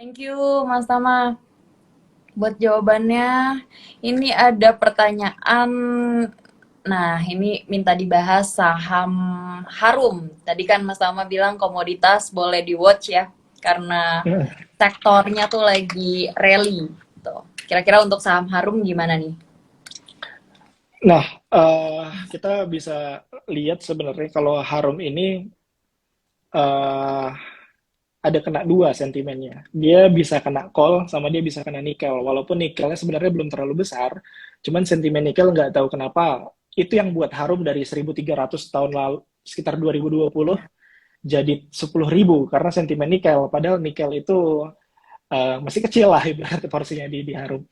Thank you, Mas Tama, buat jawabannya. Ini ada pertanyaan. Nah, ini minta dibahas saham harum. Tadi kan Mas Tama bilang komoditas boleh di-watch ya, karena sektornya tuh lagi rally. Tuh. Kira-kira untuk saham harum gimana nih? Nah, kita bisa lihat sebenarnya kalau Harum ini eh, ada kena dua sentimennya. Dia bisa kena call sama dia bisa kena nikel. Walaupun nikelnya sebenarnya belum terlalu besar, cuman sentimen nikel nggak tahu kenapa itu yang buat Harum dari 1.300 tahun lalu sekitar 2020 jadi 10.000 karena sentimen nikel. Padahal nikel itu masih kecil lah ibarat porsinya di Harum.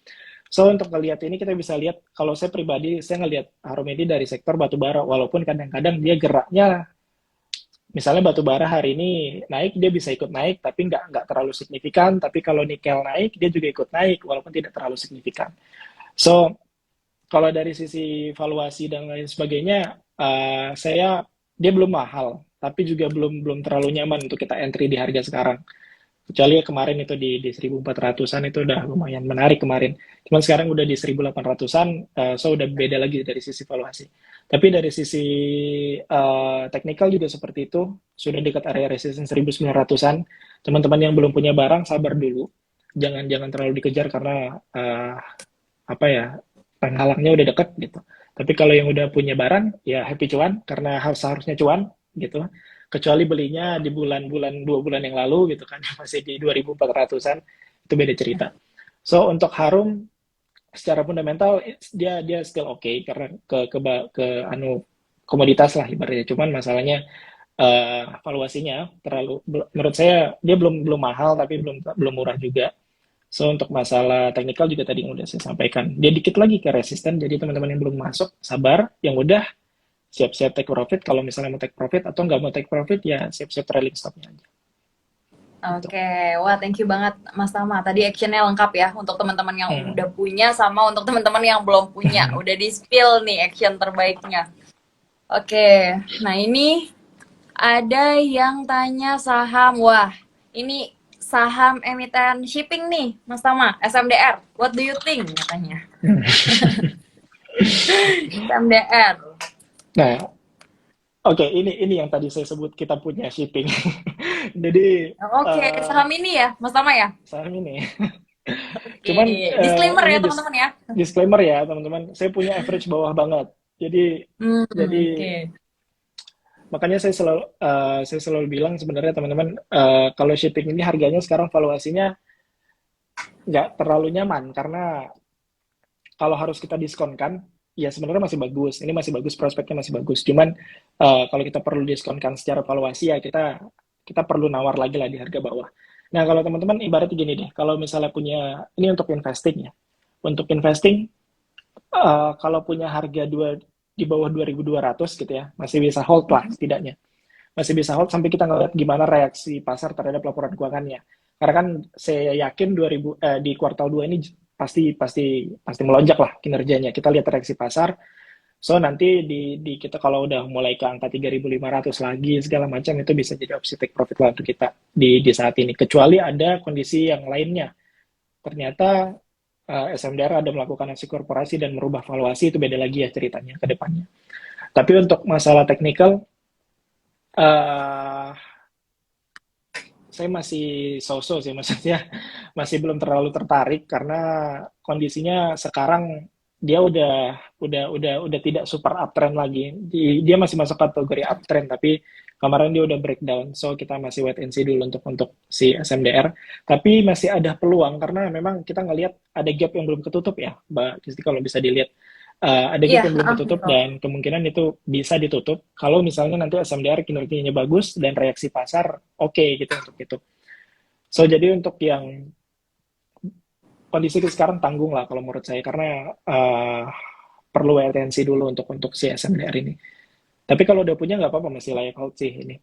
So untuk ngelihat ini kita bisa lihat kalau saya pribadi saya ngelihat Harum ini dari sektor batu bara walaupun kadang-kadang dia geraknya misalnya batu bara hari ini naik dia bisa ikut naik tapi nggak terlalu signifikan tapi kalau nikel naik dia juga ikut naik walaupun tidak terlalu signifikan. So kalau dari sisi valuasi dan lain sebagainya saya dia belum mahal tapi juga belum belum terlalu nyaman untuk kita entry di harga sekarang. Kecuali ya kemarin itu di 1.400-an itu udah lumayan menarik kemarin. Cuman sekarang udah di 1.800-an, so udah beda lagi dari sisi valuasi. Tapi dari sisi teknikal juga seperti itu, sudah dekat area resistance 1.900-an. Teman-teman yang belum punya barang, sabar dulu. Jangan jangan terlalu dikejar karena apa ya, penghalangnya udah deket gitu. Tapi kalau yang udah punya barang, ya happy cuan, karena harus harusnya cuan gitu. Kecuali belinya di bulan-bulan 2 bulan yang lalu gitu kan, masih di 2.400-an, itu beda cerita. So untuk Harum secara fundamental dia dia still oke karena ke anu komoditas lah ibaratnya. Cuman masalahnya valuasinya terlalu menurut saya dia belum belum mahal tapi belum belum murah juga. So untuk masalah teknikal juga tadi yang udah saya sampaikan. Dia dikit lagi ke resisten, jadi teman-teman yang belum masuk sabar, yang udah siap-siap take profit. Kalau misalnya mau take profit atau nggak mau take profit ya siap-siap trailing stopnya aja. Gitu. Oke, wah thank you banget Mas Tama. Tadi actionnya lengkap ya untuk teman-teman yang udah Hmm. punya sama untuk teman-teman yang belum punya. Udah di spill nih action terbaiknya. Oke, nah ini ada yang tanya saham. Wah, ini saham emiten shipping nih, Mas Tama, SMDR. What do you think? Katanya. SMDR. Nah, oke ini yang tadi saya sebut kita punya shipping. Jadi Oke, saham ini ya, Mas Tama ya. saham ini. Oke, Cuman disclaimer ini ya teman-teman ya. disclaimer ya teman-teman. Saya punya average bawah banget. Jadi jadi Oke. makanya saya selalu bilang sebenarnya teman-teman kalau shipping ini harganya sekarang valuasinya nggak terlalu nyaman karena kalau harus kita diskonkan, ya sebenarnya masih bagus. Ini masih bagus, prospeknya masih bagus. Cuman kalau kita perlu diskonkan secara valuasi ya kita perlu nawar lagi lah di harga bawah. Nah kalau teman-teman ibaratnya gini deh, kalau misalnya punya ini untuk investing ya, untuk investing kalau punya harga di bawah 2.200 gitu ya, masih bisa hold lah setidaknya. Masih bisa hold sampai kita ngeliat gimana reaksi pasar terhadap laporan keuangannya. Karena kan saya yakin di kuartal 2 ini pasti pasti pasti melonjak lah kinerjanya. Kita lihat reaksi pasar. So nanti di kita kalau udah mulai ke angka 3.500 lagi segala macam itu bisa jadi opsi take profit lah untuk kita di saat ini. Kecuali ada kondisi yang lainnya. Ternyata SMDR ada melakukan aksi korporasi dan merubah valuasi itu beda lagi ya ceritanya ke depannya. Tapi untuk masalah teknikal uh, saya masih so-so sih maksudnya masih belum terlalu tertarik karena kondisinya sekarang dia udah tidak super uptrend lagi. Dia masih masuk kategori uptrend tapi kemarin dia udah breakdown. So kita masih wait and see dulu untuk si SMDR. Tapi masih ada peluang karena memang kita ngelihat ada gap yang belum ketutup ya, Mbak. Jadi kalau bisa dilihat ada Iya, gap yang belum ketutup betul. dan kemungkinan itu bisa ditutup kalau misalnya nanti SMDR kinerjanya bagus dan reaksi pasar oke gitu untuk itu. So jadi untuk yang kondisi sekarang tanggung lah kalau menurut saya karena perlu atensi dulu untuk si SMDR ini. Tapi kalau udah punya nggak apa-apa masih layak hold sih ini.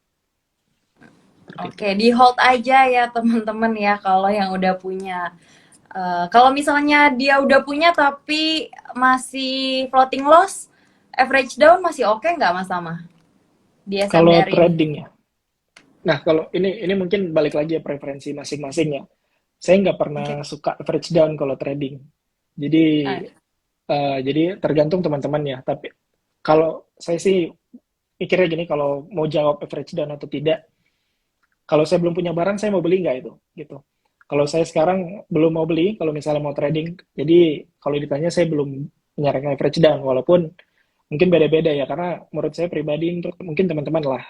Seperti itu. Oke, di hold aja ya teman-teman ya kalau yang udah punya. Kalau misalnya dia udah punya tapi masih floating loss, average down masih oke nggak Mas Tama di Kalau SMDR ini? trading ya. Nah kalau ini mungkin balik lagi ya preferensi masing-masing ya. Saya nggak pernah Oke. suka average down kalau trading. Jadi Ah, jadi tergantung teman-teman ya. Tapi kalau saya sih pikirnya gini, kalau mau jawab average down atau tidak, kalau saya belum punya barang, saya mau beli nggak itu? Gitu. Kalau saya sekarang belum mau beli, kalau misalnya mau trading, jadi kalau ditanya saya belum menyarankan average down, walaupun mungkin beda-beda ya, karena menurut saya pribadi, untuk mungkin teman-teman lah,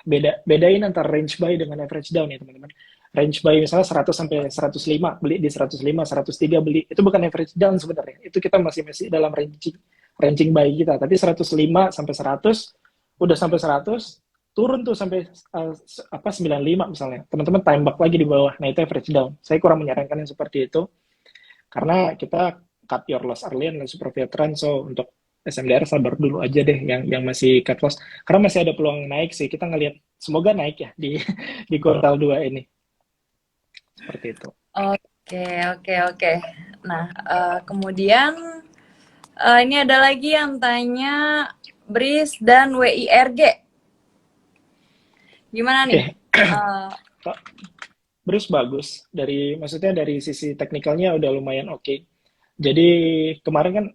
bedain antara range buy dengan average down ya teman-teman. Range buy misalnya 100 sampai 105, beli di 105, 103 beli, itu bukan average down sebenarnya, itu kita masih masih dalam ranging buy kita, tapi 105 sampai 100, udah sampai 100, turun tuh sampai apa 95 misalnya, teman-teman time back lagi di bawah, nah itu average down. Saya kurang menyarankan yang seperti itu, karena kita cut your loss early and super veteran, so untuk SMDR sabar dulu aja deh yang masih cut loss, karena masih ada peluang naik sih, kita ngelihat semoga naik ya di di kuartal 2 ini, seperti itu. oke, oke, oke. Nah, kemudian ini ada lagi yang tanya BRIS dan WIRG. Gimana nih? Oke, Eh, Bruce bagus dari, maksudnya dari sisi teknikalnya udah lumayan oke. Jadi kemarin kan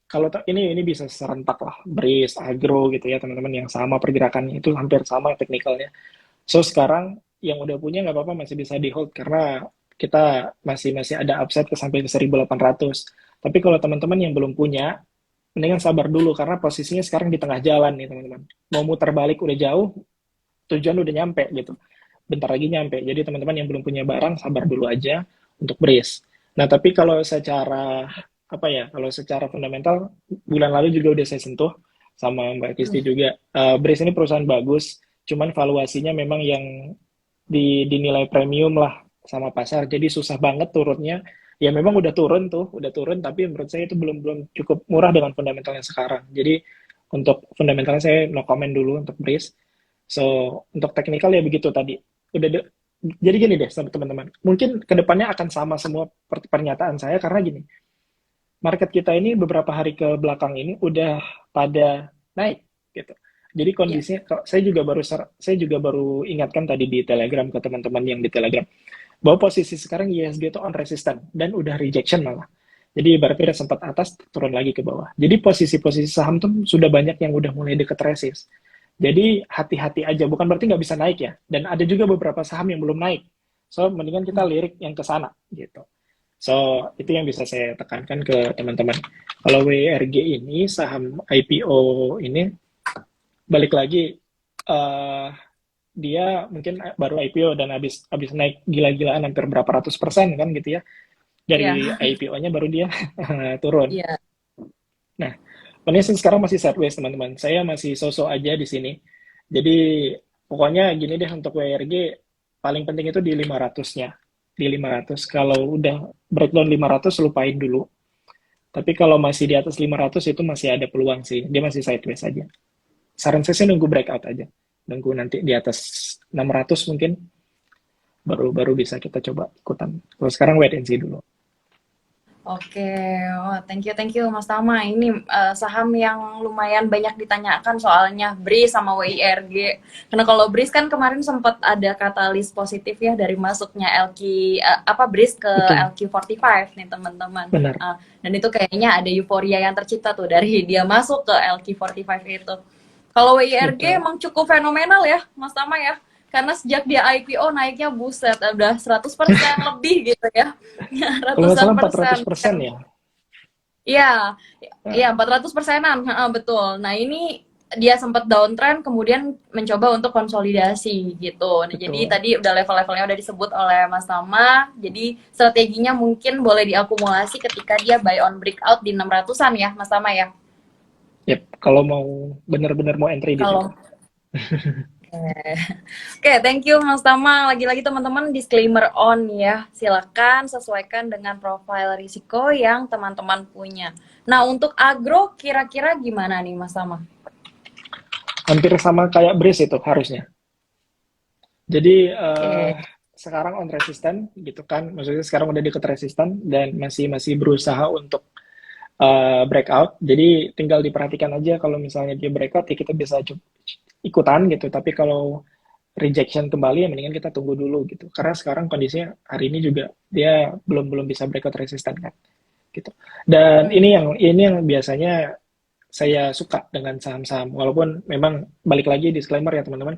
kalau ini bisa serentak lah, BRIS, Agro gitu ya teman-teman, yang sama pergerakannya itu hampir sama teknikalnya. So sekarang yang udah punya nggak apa-apa, masih bisa di hold karena kita masih masih ada upside ke sampai ke 1.800. Tapi kalau teman-teman yang belum punya, mendingan sabar dulu karena posisinya sekarang di tengah jalan nih teman-teman. Mau muter balik udah jauh, tujuan udah nyampe gitu. Bentar lagi nyampe. Jadi teman-teman yang belum punya barang sabar dulu aja untuk brace. Nah, tapi kalau secara apa ya? Kalau secara fundamental bulan lalu juga udah saya sentuh sama Mbak Kisti juga. Brace ini perusahaan bagus, cuman valuasinya memang yang dinilai premium lah sama pasar. Jadi susah banget turunnya. Ya memang udah turun tuh, udah turun, tapi menurut saya itu belum belum cukup murah dengan fundamentalnya sekarang. Jadi untuk fundamentalnya saya no comment dulu untuk brace. So, untuk teknikal ya begitu tadi. Udah jadi gini deh sama teman-teman. Mungkin kedepannya akan sama semua pernyataan saya karena gini, market kita ini beberapa hari ke belakang ini udah pada naik gitu. Jadi ya, kondisinya, saya juga baru ingatkan tadi di Telegram ke teman-teman yang di Telegram bahwa posisi sekarang ISG itu on resistant dan udah rejection malah. Jadi ibaratnya udah sempat atas turun lagi ke bawah. Jadi posisi-posisi saham tuh sudah banyak yang udah mulai deket resist. Jadi hati-hati aja, bukan berarti nggak bisa naik ya. Dan ada juga beberapa saham yang belum naik. So, mendingan kita lirik yang ke sana gitu. So, itu yang bisa saya tekankan ke teman-teman. Kalau WRG ini, saham IPO ini, balik lagi, uh, dia mungkin baru IPO dan habis naik gila-gilaan hampir berapa ratus persen kan gitu ya. Dari ya, IPO-nya baru dia turun. ya. Nah, kondisi sekarang masih sideways teman-teman. Saya masih sosok aja di sini. Jadi pokoknya gini deh untuk WRG, paling penting itu di 500-nya. Di 500. Kalau udah breakdown 500 lupain dulu. Tapi kalau masih di atas 500 itu masih ada peluang sih. Dia masih sideways aja. Saran saya sih nunggu breakout aja. Nunggu nanti di atas 600 mungkin baru baru bisa kita coba ikutan. Kalau sekarang wait and see dulu. Oke, wah, thank you Mas Tama. Ini saham yang lumayan banyak ditanyakan soalnya BRIS sama WIRG. Karena kalau BRIS kan kemarin sempat ada katalis positif ya dari masuknya LQ apa BRIS ke Betul, LQ45 nih teman-teman. benar. Dan itu kayaknya ada euforia yang tercipta tuh dari dia masuk ke LQ45 itu. Kalau WIRG Betul. emang cukup fenomenal ya, Mas Tama ya. Karena sejak dia IPO naiknya buset, udah 100% lebih gitu ya. Kalau nggak Ratusan salah 400% persen. ya. Iya, iya Nah, 400%-an, heeh, betul. Nah ini dia sempat downtrend, kemudian mencoba untuk konsolidasi gitu. Nah jadi betul. tadi udah level-levelnya udah disebut oleh Mas Tama. Jadi strateginya mungkin boleh diakumulasi ketika dia buy on breakout di 600-an ya, Mas Tama ya. Yep, kalau mau benar-benar mau entry di situ. Kalau Oke, thank you Mas Tama. Lagi-lagi teman-teman disclaimer on ya. Silakan sesuaikan dengan profil risiko yang teman-teman punya. Nah, untuk agro kira-kira gimana nih Mas Tama? Hampir sama kayak brace itu harusnya. Jadi Oke. sekarang on resistant gitu kan, maksudnya sekarang udah deket resistant dan masih masih berusaha untuk breakout. Jadi tinggal diperhatikan aja kalau misalnya dia breakout ya kita bisa ikutan gitu. Tapi kalau rejection kembali, ya mendingan kita tunggu dulu gitu. Karena sekarang kondisinya hari ini juga dia belum belum bisa breakout resisten kan gitu. Dan Hmm. ini yang biasanya saya suka dengan saham-saham, walaupun memang balik lagi disclaimer ya teman-teman,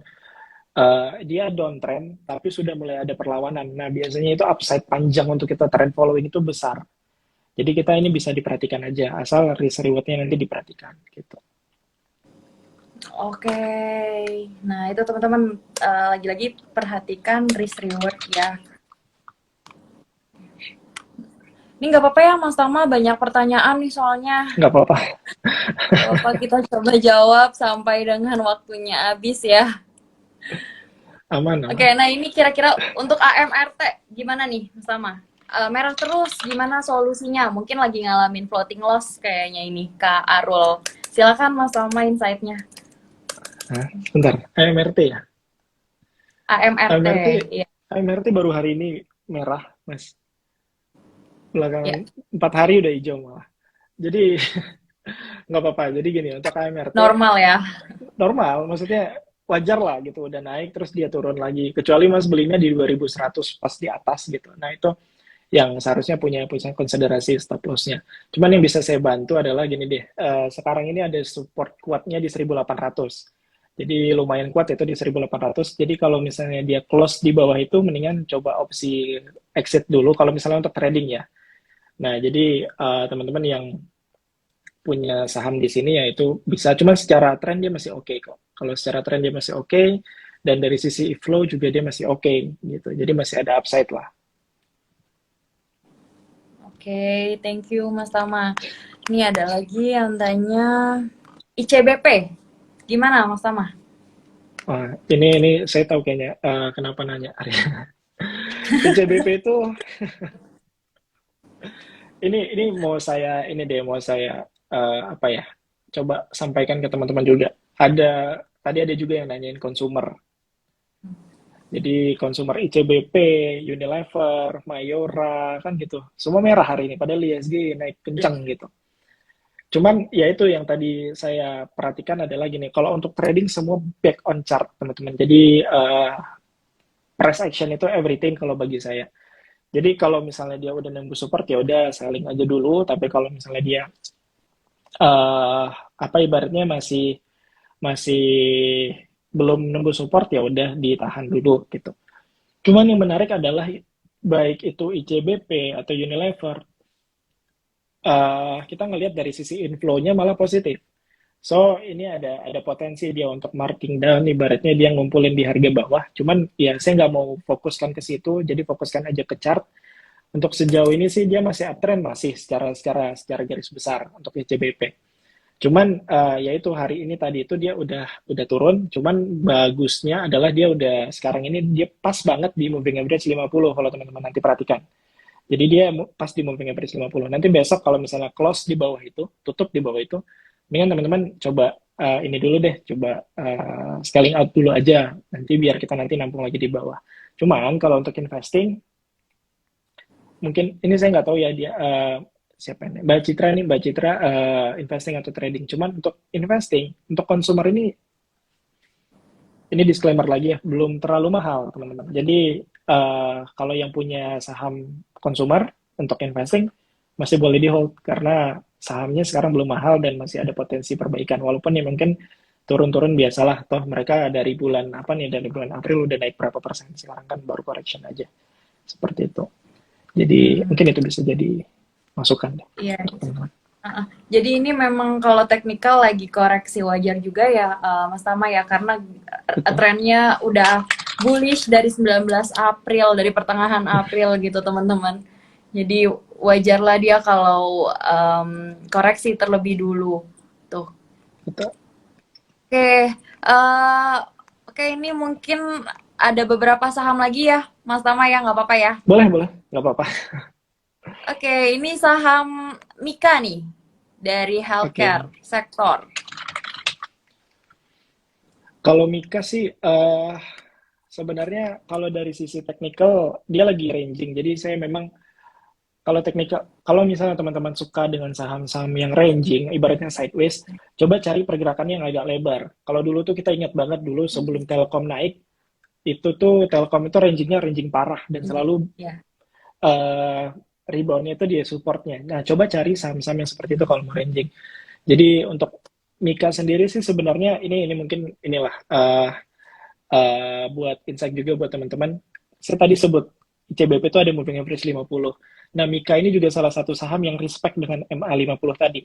dia downtrend tapi sudah mulai ada perlawanan. Nah biasanya itu upside panjang untuk kita trend following itu besar. Jadi kita ini bisa diperhatikan aja, asal risk rewardnya nanti diperhatikan gitu. Oke, nah itu teman-teman lagi-lagi perhatikan risk reward ya. Ini nggak apa-apa ya Mas Tama, banyak pertanyaan nih soalnya. Nggak apa-apa, Nggak apa-apa, kita coba jawab sampai dengan waktunya habis ya. aman Oke, aman. nah ini kira-kira untuk AMRT gimana nih Mas Tama? Merah terus, gimana solusinya? Mungkin lagi ngalamin floating loss kayaknya ini Kak Arul. Silakan Mas Tama insight-nya. Nah, sebentar, AMRT ya. AMRT, AMRT iya. AMRT baru hari ini merah, Mas. Ya, Belakangan 4 hari udah hijau malah. Jadi nggak apa-apa. Jadi gini, untuk AMRT normal ya. normal, maksudnya wajar lah gitu. Udah naik terus dia turun lagi. Kecuali Mas belinya di 2100 pas di atas gitu. Nah itu yang seharusnya punya konsiderasi stop loss-nya. Cuman yang bisa saya bantu adalah gini deh, sekarang ini ada support kuatnya di 1800. Jadi lumayan kuat itu di 1800. Jadi kalau misalnya dia close di bawah itu, mendingan coba opsi exit dulu kalau misalnya untuk trading ya. Nah, jadi teman-teman yang punya saham di sini ya itu bisa, cuman secara tren dia masih oke kok. Kalau secara tren dia masih oke, dan dari sisi flow juga dia masih oke gitu. Jadi masih ada upside lah. Oke, thank you Mas Tama. Ini ada lagi yang tanya ICBP. Gimana Mas Tama? Wah, ini saya tahu kayaknya kenapa nanya Arya. ICBP itu ini mau saya apa ya? Coba sampaikan ke teman-teman juga. Tadi ada juga yang nanyain consumer. Jadi consumer ICBP, Unilever, Mayora kan gitu. Semua merah hari ini padahal ISG naik kencang gitu. Cuman ya itu yang tadi saya perhatikan adalah gini, kalau untuk trading semua back on chart teman-teman. Jadi price action itu everything kalau bagi saya. Jadi kalau misalnya dia udah nembus support ya udah selling aja dulu. Tapi kalau misalnya dia apa ibaratnya masih masih belum nembus support ya udah ditahan dulu gitu. Cuman yang menarik adalah baik itu ICBP atau Unilever, kita ngelihat dari sisi inflow-nya malah positif. So ini ada potensi dia untuk marking down, ibaratnya dia ngumpulin di harga bawah. Cuman ya saya nggak mau fokuskan ke situ, jadi fokuskan aja ke chart. Untuk sejauh ini sih dia masih uptrend, masih secara garis besar untuk ICBP. Cuman ya itu hari ini tadi itu dia udah turun. Cuman bagusnya adalah dia udah sekarang ini dia pas banget di moving average 50 kalau teman-teman nanti perhatikan. Jadi dia pas di moving average 50. Nanti besok kalau misalnya close di bawah itu, tutup di bawah itu, mendingan teman-teman coba ini dulu deh, coba scaling out dulu aja. Nanti biar kita nanti nampung lagi di bawah. Cuman kalau untuk investing, mungkin ini saya nggak tahu ya dia siapa ini, Mbak Citra investing atau trading. Cuman untuk investing, untuk consumer ini disclaimer lagi ya, belum terlalu mahal teman-teman. Jadi kalau yang punya saham consumer untuk investing masih boleh di hold karena sahamnya sekarang belum mahal dan masih ada potensi perbaikan. Walaupun ya mungkin turun-turun biasalah, toh mereka dari bulan apa nih, dari bulan April udah naik berapa persen, sekarang kan baru correction aja seperti itu. Jadi Hmm, mungkin itu bisa jadi masukan deh iya. untuk teman-teman. Jadi ini memang kalau teknikal lagi koreksi wajar juga ya Mas Tama ya, karena Betul. trennya udah bullish dari 19 April, dari pertengahan April gitu teman-teman. Jadi wajarlah dia kalau koreksi terlebih dulu tuh. Betul. Oke, oke ini mungkin ada beberapa saham lagi ya Mas Tama ya, nggak apa-apa ya. Boleh, nggak apa-apa. Oke, ini saham Mika nih dari healthcare Oke. sektor. Kalau Mika sih sebenarnya kalau dari sisi teknikal dia lagi ranging. Jadi saya memang kalau teknikal, kalau misalnya teman-teman suka dengan saham-saham yang ranging, ibaratnya sideways, coba cari pergerakannya yang agak lebar. Kalau dulu tuh kita ingat banget dulu sebelum Telkom naik, itu tuh Telkom itu ranging parah dan selalu Ya. uh, reboundnya itu dia supportnya. Nah, coba cari saham-saham yang seperti itu kalau mau ranging. Jadi untuk Mika sendiri sih sebenarnya ini mungkin inilah buat insight juga buat teman-teman. Saya tadi sebut CBP itu ada moving average 50. Nah, Mika ini juga salah satu saham yang respect dengan MA50 tadi.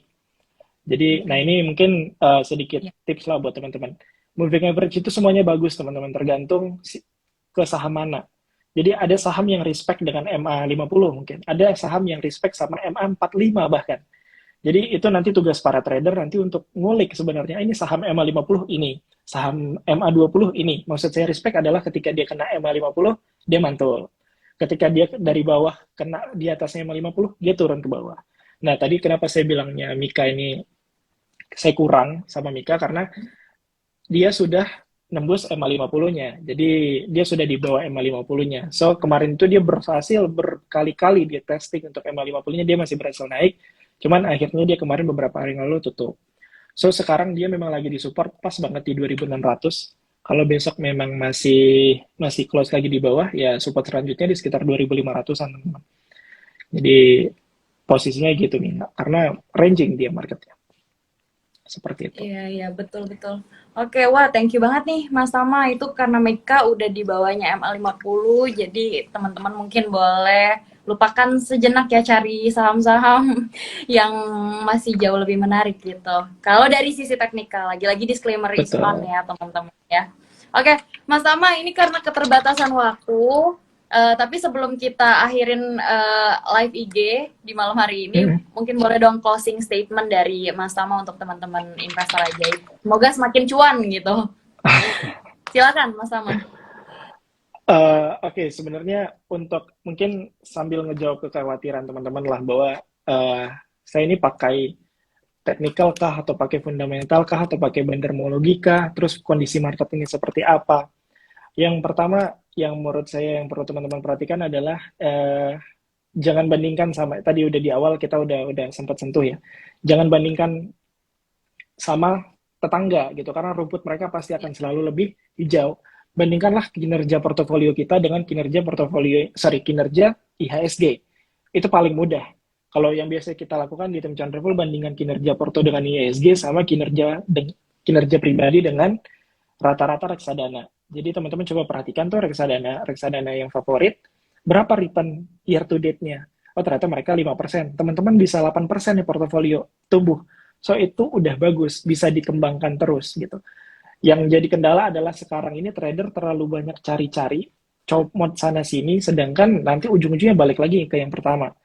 Jadi, nah Oke. ini mungkin sedikit Ya. tips lah buat teman-teman. Moving average itu semuanya bagus, teman-teman, tergantung ke saham mana. Jadi ada saham yang respect dengan MA50 mungkin. Ada saham yang respect sama MA45 bahkan. Jadi itu nanti tugas para trader nanti untuk ngulik sebenarnya ini saham MA50 ini, saham MA20 ini. Maksud saya respect adalah ketika dia kena MA50, dia mantul. Ketika dia dari bawah kena di atasnya MA50, dia turun ke bawah. Nah, tadi kenapa saya bilangnya Mika ini saya kurang sama Mika karena dia sudah nembus MA50-nya. Jadi dia sudah di bawah MA50-nya. So kemarin itu dia berhasil berkali-kali dia testing untuk MA50-nya dia masih berhasil naik. Cuman akhirnya dia kemarin beberapa hari lalu tutup. So sekarang dia memang lagi di support pas banget di 2600. Kalau besok memang masih masih close lagi di bawah, ya support selanjutnya di sekitar 2500-an, teman-teman. Jadi posisinya gitu nih, karena ranging dia marketnya. Seperti itu. Iya, iya, betul, betul. Oke, wah, thank you banget nih, Mas Tama. Itu karena Mika udah di bawahnya MA50, jadi teman-teman mungkin boleh lupakan sejenak ya cari saham-saham yang masih jauh lebih menarik gitu. Kalau dari sisi teknikal, lagi-lagi disclaimer is on Betul. ya, teman-teman ya. Oke, Mas Tama, ini karena keterbatasan waktu, tapi sebelum kita akhirin live IG di malam hari ini, Hmm. mungkin boleh dong closing statement dari Mas Tama untuk teman-teman investor ajaib. Semoga semakin cuan gitu. Silakan Mas Tama. Oke, sebenarnya untuk mungkin sambil ngejawab kekhawatiran teman-teman lah bahwa uh, saya ini pakai teknikal kah atau pakai fundamental kah atau pakai bendermologi kah, terus kondisi market ini seperti apa. Yang pertama yang menurut saya yang perlu teman-teman perhatikan adalah jangan bandingkan sama tadi udah di awal kita udah sempat sentuh ya. Jangan bandingkan sama tetangga gitu karena rumput mereka pasti akan selalu lebih hijau. Bandingkanlah kinerja portofolio kita dengan kinerja IHSG. Itu paling mudah. Kalau yang biasa kita lakukan di tim Chandraful bandingkan kinerja porto dengan IHSG sama kinerja pribadi dengan rata-rata reksadana. Jadi teman-teman coba perhatikan tuh reksadana yang favorit, berapa return year to date-nya. Oh ternyata mereka 5%. Teman-teman bisa 8% nih portofolio tumbuh. So itu udah bagus, bisa dikembangkan terus gitu. Yang jadi kendala adalah sekarang ini trader terlalu banyak cari-cari, comot sana sini, sedangkan nanti ujung-ujungnya balik lagi ke yang pertama.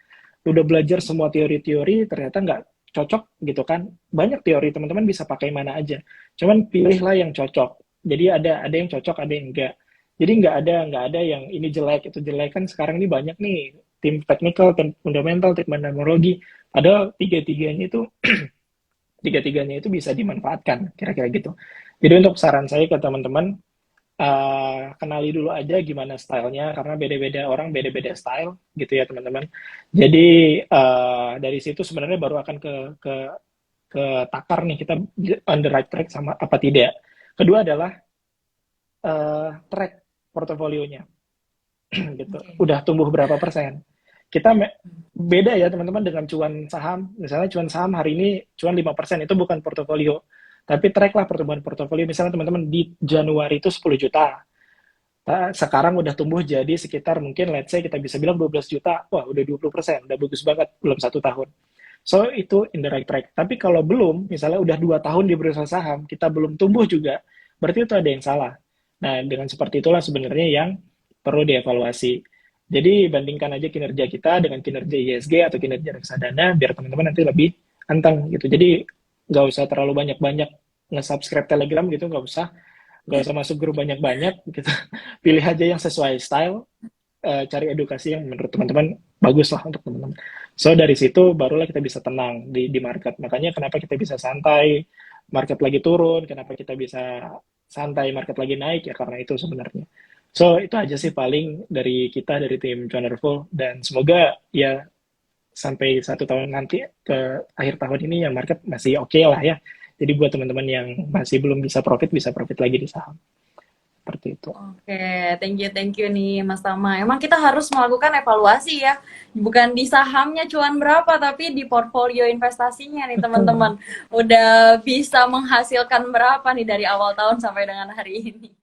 Udah belajar semua teori-teori, ternyata nggak cocok gitu kan. Banyak teori, teman-teman bisa pakai mana aja. Cuman pilihlah yang cocok. Jadi ada yang cocok, ada yang enggak. Jadi nggak ada yang ini jelek, itu jelek kan sekarang ini banyak nih tim technical, tim fundamental, tim meteorologi. Padahal tiga-tiganya itu bisa dimanfaatkan, kira-kira gitu. Jadi untuk saran saya ke teman-teman, kenali dulu aja gimana stylenya, karena beda-beda orang, beda-beda style, gitu ya teman-teman. Jadi dari situ sebenarnya baru akan ke takar nih, kita on the right track sama apa tidak. Kedua adalah track portofolionya, gitu. Oke. Udah tumbuh berapa persen? Kita beda ya teman-teman dengan cuan saham. Misalnya cuan saham hari ini cuan 5%, itu bukan portofolio. Tapi track lah pertumbuhan portofolio. Misalnya teman-teman di Januari itu 10 juta. Sekarang udah tumbuh jadi sekitar mungkin let's say kita bisa bilang 12 juta. Wah udah 20%, udah bagus banget, belum 1 tahun. So itu in the right track. Tapi kalau belum, misalnya udah 2 tahun di bursa saham, kita belum tumbuh juga, berarti itu ada yang salah. Nah dengan seperti itulah sebenarnya yang perlu dievaluasi. Jadi bandingkan aja kinerja kita dengan kinerja ISG atau kinerja reksadana biar teman-teman nanti lebih anteng gitu. Jadi nggak usah terlalu banyak-banyak nge-subscribe Telegram gitu, nggak usah masuk grup banyak-banyak gitu. Pilih aja yang sesuai style, cari edukasi yang menurut teman-teman bagus lah untuk teman-teman. So dari situ barulah kita bisa tenang di market. Makanya kenapa kita bisa santai, market lagi turun, kenapa kita bisa santai, market lagi naik ya karena itu sebenarnya. So itu aja sih paling dari kita dari tim Wonderful dan semoga ya sampai 1 tahun nanti ke akhir tahun ini yang market masih oke lah ya. Jadi buat teman-teman yang masih belum bisa profit lagi di saham. seperti itu. Oke, thank you nih Mas Tama. Emang kita harus melakukan evaluasi ya, bukan di sahamnya cuan berapa, tapi di portfolio investasinya nih teman-teman. Udah bisa menghasilkan berapa nih dari awal tahun sampai dengan hari ini.